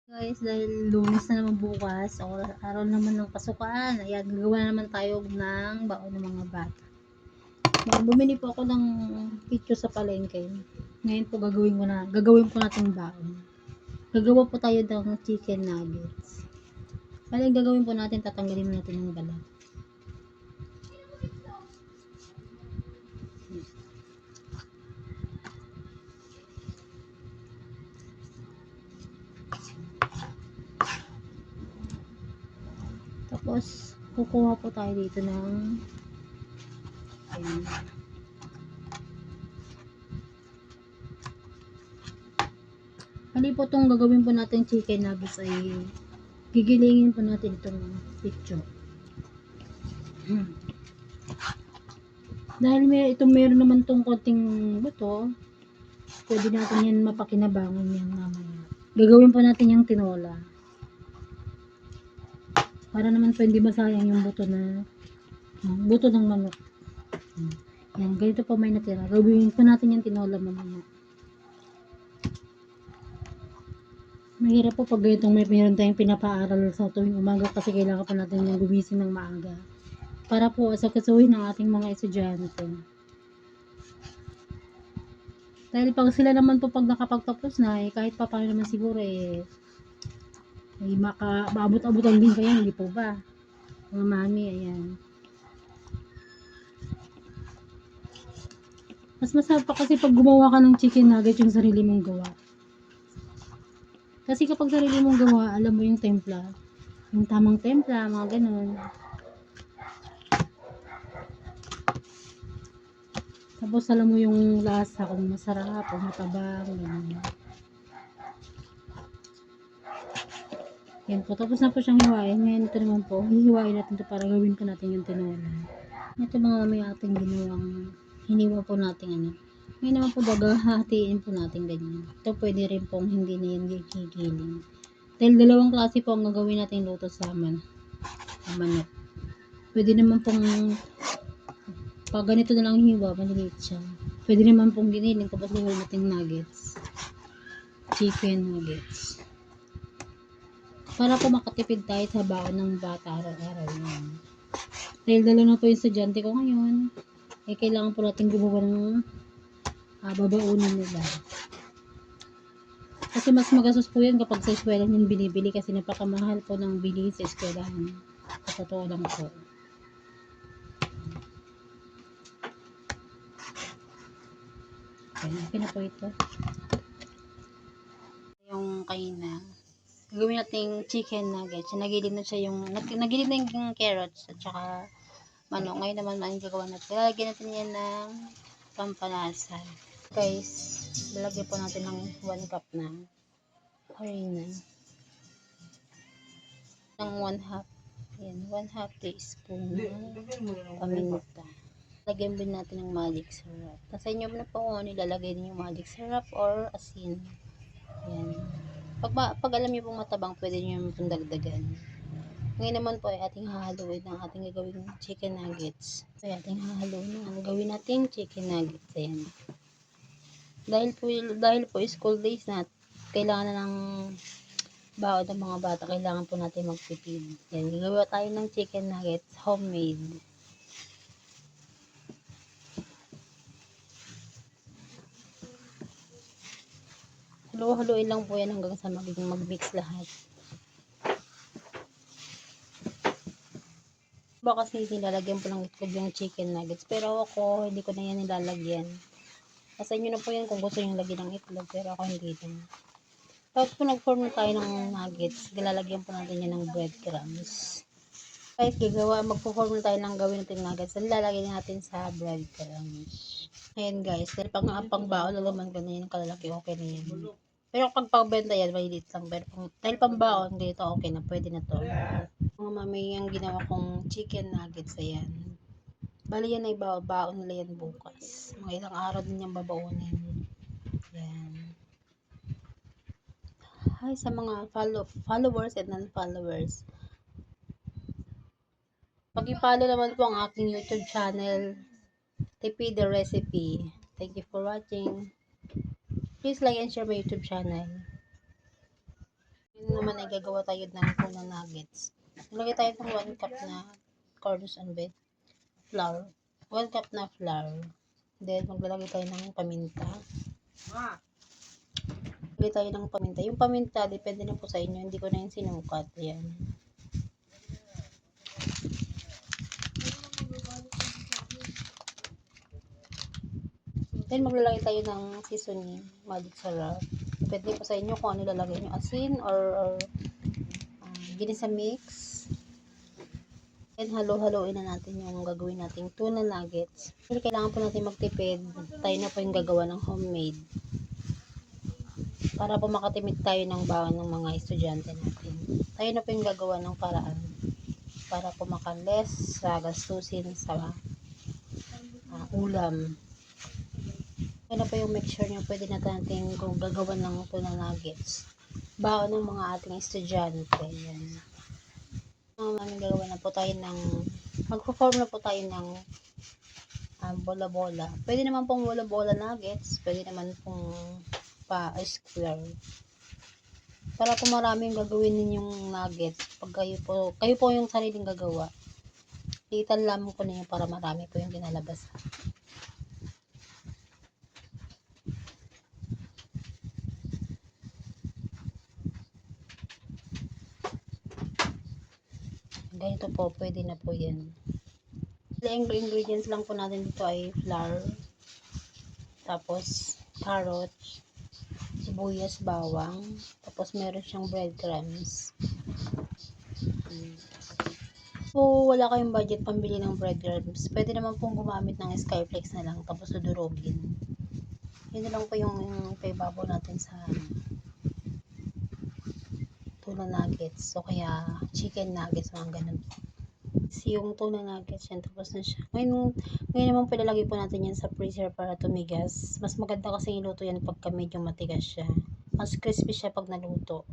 Guys, dahil Lunes na naman bukas, o araw naman ng pasukan, ayan, gagawa na naman tayo ng baon ng mga bata. Bumili po ako ng picture sa palengke. Ngayon po gagawin po natin baon. Gagawa po tayo ng chicken nuggets. Bali, gagawin po natin, tatanggalin natin yung balat. Tapos, kukuha po tayo dito ng ayan. Bali po itong gagawin po natin chicken nuggets ay gigilingin po natin itong picture. Dahil meron naman itong konting buto, pwede natin yan mapakinabangan yan mamaya. Gagawin po natin yung tinola. Para naman po hindi masayang yung buto ng manok. Yan, ganito po may natira. Gawin po natin yung tinola mamaya. Mahirap po pag ganitong meron tayong pinapaaral sa tuwing umaga kasi kailangan po natin yung gumising ng maaga. Para po sa kasuhin ng ating mga estudyante. Dahil pag sila naman po pag nakapagtapos na, kahit pa paano naman siguro ay maabot-abutan din kayo, hindi po ba? Mga mami, ayan. Mas masarap pa kasi pag gumawa ka ng chicken nugget yung sarili mong gawa. Kasi kapag sarili mong gawa, alam mo yung templa. Yung tamang templa, mga ganun. Tapos alam mo yung lasa, kung masarap o matabang, ganun. Yan po, tapos na po siyang hiwain. Ngayon ito naman po, hihiwain natin ito para gawin po natin yung tinola. Ito mga may ating ginawang hiniwa po natin Ngayon naman po hatiin po natin ganyan. Ito pwede rin pong hindi na yan gigiling. Dahil dalawang klase po ang gagawin natin luto sa manok. Pwede naman pong pag ganito na lang hiwa, maliliit siya. Pwede naman pong giniling tapos gawin natin nuggets. Chicken nuggets. Para po makatipid tayo sa baon ng bata araw-araw yan. Dahil dalawa na po yung estudyante ko ngayon, kailangan po natin gumawa ng babaunin nila. Kasi mas magastos po yan kapag sa eskwela yung binibili kasi napakamahal po ng bilihin sa eskwelahan. Sa totoo lang po. Okay na po ito. Yung kaina. Gawin natin chicken nuggets. Nagilid na yung carrots at saka manok. Ngayon naman ang gagawa natin. Lalagyan natin yan ng pampalasa. Guys, lalagyan po natin ng 1 cup na harina. Ng 1/2. Yan, 1/2 teaspoon ng paminta. Lagyan din natin ng magic syrup. Nasa inyo na po kung ano ilalagay din yung magic syrup or asin. Yan. Pag alam niyo pong matabang, pwede niyo yung dagdagan. Ngayon naman po ay ating hahaluin ng ating gagawing chicken nuggets. So, ating hahaluin ang gawin natin chicken nuggets. Ayan. Dahil po school days na, kailangan na ng baon ng mga bata, kailangan po natin magtipid. Yan, gagawa tayo ng chicken nuggets homemade. Halu-haluin lang po yan hanggang sa mag-mix lahat. Ba kasi nilalagyan po ng itlog yung chicken nuggets, pero ako hindi ko na yan nilalagyan. Sa inyo na po yan kung gusto nyo lagyan ng itlog, pero ako hindi din. Tapos po nag-form na tayo ng nuggets, lalagyan po natin yan ng breadcrumbs. Guys, magpo-form na tayo ng gawin natin nuggets, lalagyan natin sa breadcrumbs. Ayan guys, dahil pang baon na naman ganyan kalalaki, okay na yan. Pero pag pagbenta yan, malilit lang. Pero dahil pambaon, dito okay na, pwede na to. Mga mami, yung ginawa kong chicken nuggets, ayan. Bali yan ay baon nila yan bukas. Mga ilang araw din yung babaunin. Ayan. Hi sa mga followers and non-followers. Pag-i-follow naman po ang aking YouTube channel, TP The Recipe. Thank you for watching. Please like and share my YouTube channel. Ngayon naman ay gagawa tayo ng tuna nuggets. Nilagay tayo ng 1 cup na corns on beef flour. 1 cup na flour. Then, maglalagay tayo ng paminta. Lagay tayo ng paminta. Yung paminta, depende na po sa inyo. Hindi ko na yung sinukat. Ayan. Then, maglalagay tayo ng seasoning. Magic sarap. Depende po sa inyo kung ano lalagay nyo. Asin or ginisa mix. Then, halo-haloin na natin yung gagawin nating tuna nuggets. Kasi kailangan po natin magtipid. Tayo na po yung gagawa ng homemade. Para po makatimid tayo ng baon ng mga estudyante natin. Tayo na po yung gagawa ng paraan. Para po makaless sa gastusin sa ulam. Tayo na po yung make sure nyo pwede na natin kung gagawa ng tuna nuggets. Baon ng mga ating estudyante. Yan. Namin gagawa na po tayo ng magpo-form na po tayo ng bola-bola. Pwede naman pong bola-bola nuggets, pwede naman pong pa-square. Para po maraming gagawin ninyong nuggets. Pag kayo po yung sariling gagawa, litan lamang po ninyo para marami po yung kinalabas. Ganito po, pwede na po yan. Ang ingredients lang po natin dito ay flour, tapos carrots, sibuyas, bawang, tapos meron siyang breadcrumbs. So, wala kayong budget pambili ng breadcrumbs, pwede naman pong gumamit ng Skyflex na lang, tapos dudurogin. Yun na lang po yung paibabaw natin sa tuna nuggets, o kaya chicken nuggets, mga ganun. Yung tuna nuggets yan, tapos na siya. Ngayon naman palalagay po natin yan sa freezer para tumigas. Mas maganda kasi iluto yan pagka medyo matigas siya. Mas crispy siya pag naluto.